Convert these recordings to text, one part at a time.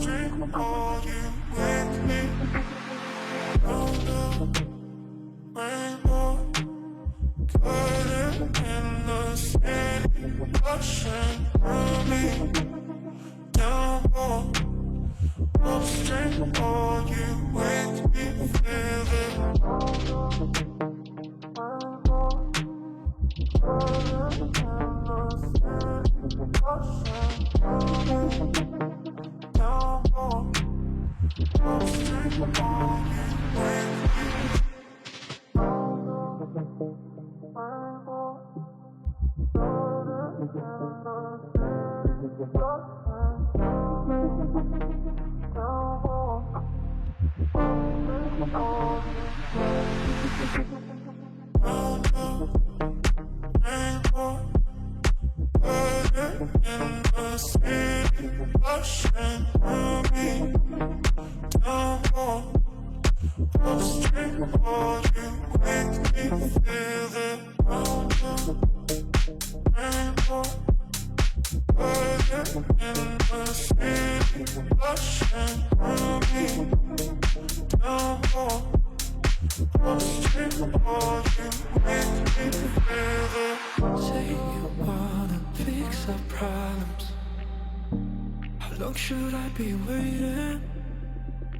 street, are you with me? Under rainbow, floating in the city, ocean, me down more. Upstream, are you with me? Feel it.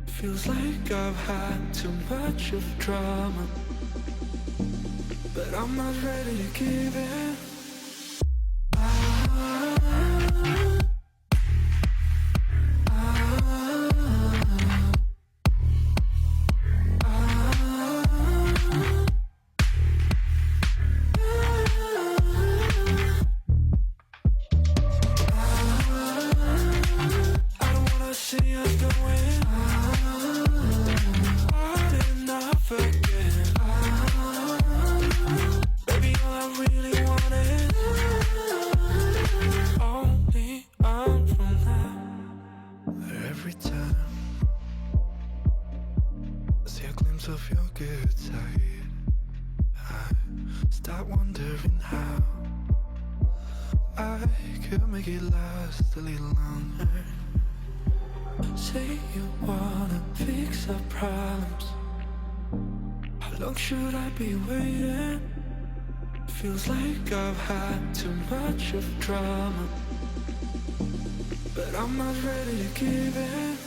Feels like I've had too much of drama, but I'm not ready to give in. Of your good side, I start wondering how I could make it last a little longer. Say you wanna fix our problems. How long should I be waiting? Feels like I've had too much of drama, but I'm not ready to give in.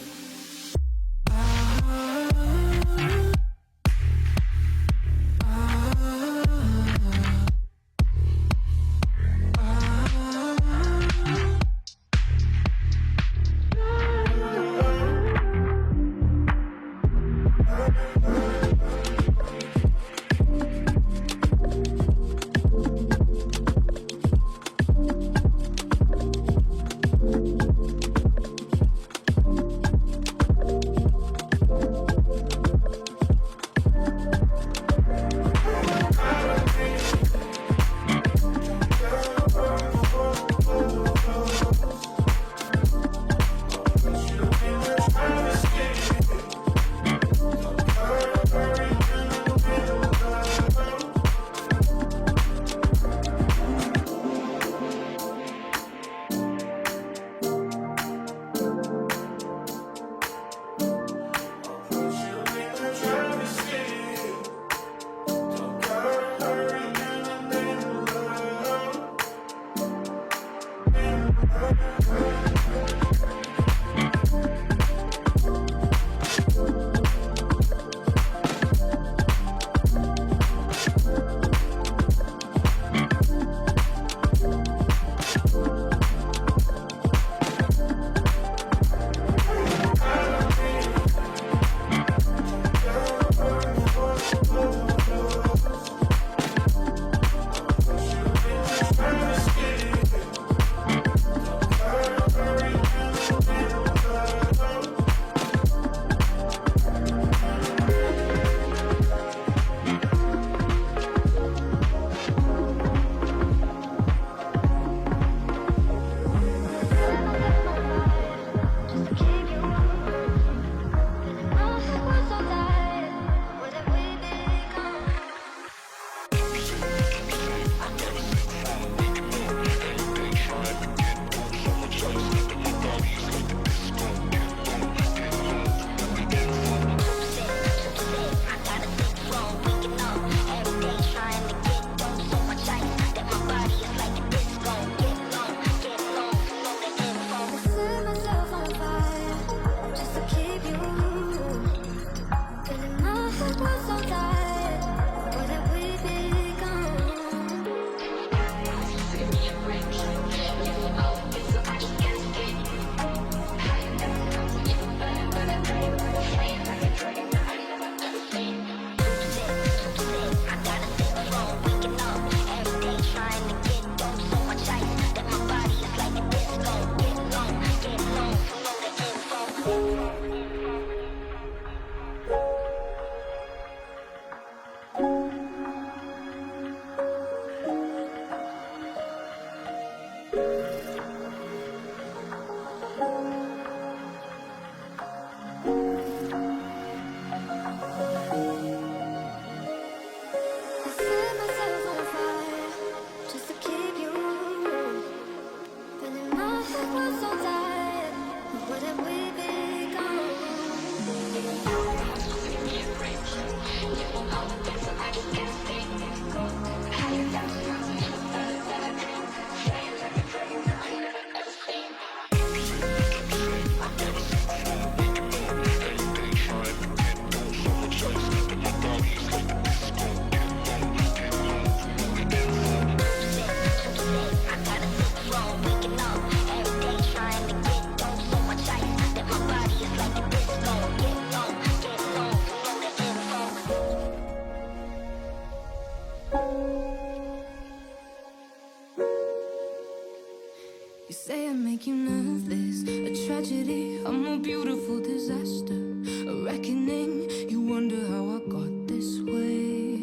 You say I make you nervous, a tragedy, I'm a beautiful disaster, a reckoning. You wonder how I got this way.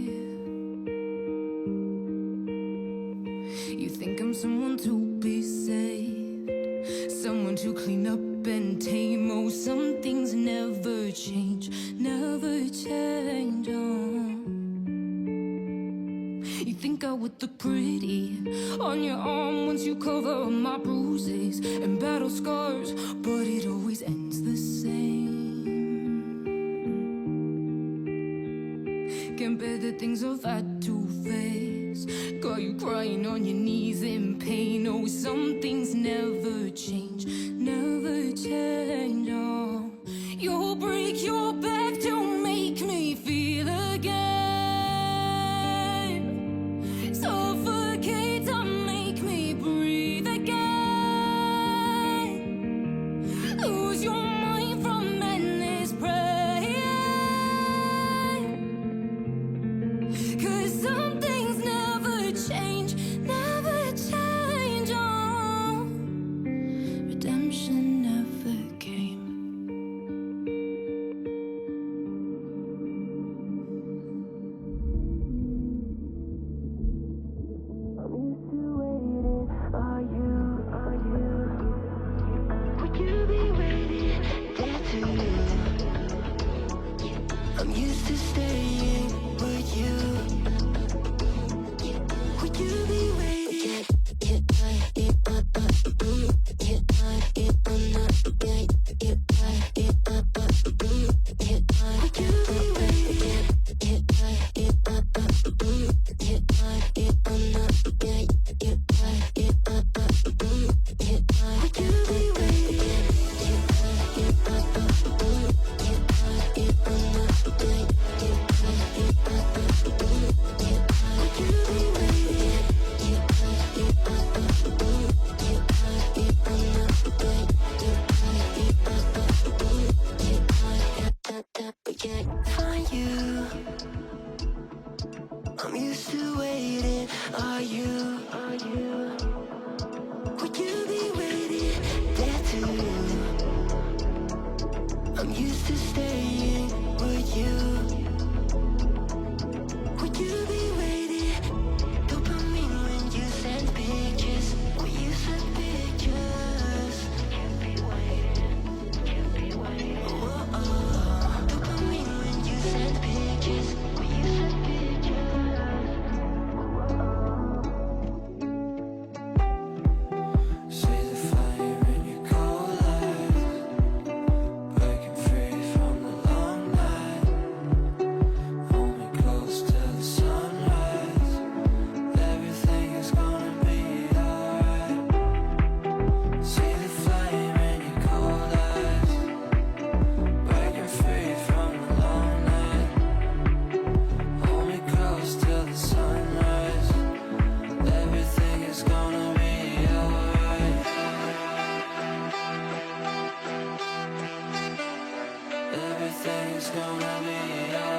You think I'm someone to be saved, someone to clean up and tame. Oh, some things never change, never change. Oh. You think I would look pretty on your arm once you cover up my bruises and battle scars, but it always ends the same. Can't bear the things I've had to face, got you crying on your knees in pain. Oh, some things never change, never change. Oh, you'll break your back to make me feel again. Suffocate to make me breathe again. Lose your mind from endless praying. 'Cause some things never change, never change. Oh, redemption never came. I'm used to waiting. Are you? Would you be waiting there too? I'm used to staying with you. Would you be waiting? Find you. I'm used to waiting. Are you? Would you be waiting there too? I'm used to staying with you. Would you be waiting? Dopamine when you send pictures. When you send pictures. Can't be waiting. Whoa. Dopamine when you send pictures. When you send pictures. See the fire in your cold eyes, breaking free from the long night. Hold me close till the sunrise. Everything is gonna be alright. See the flame in your cold eyes, breaking free from the long night. Hold me close till the sunrise. Everything is gonna be alright. Everything is gonna be alright.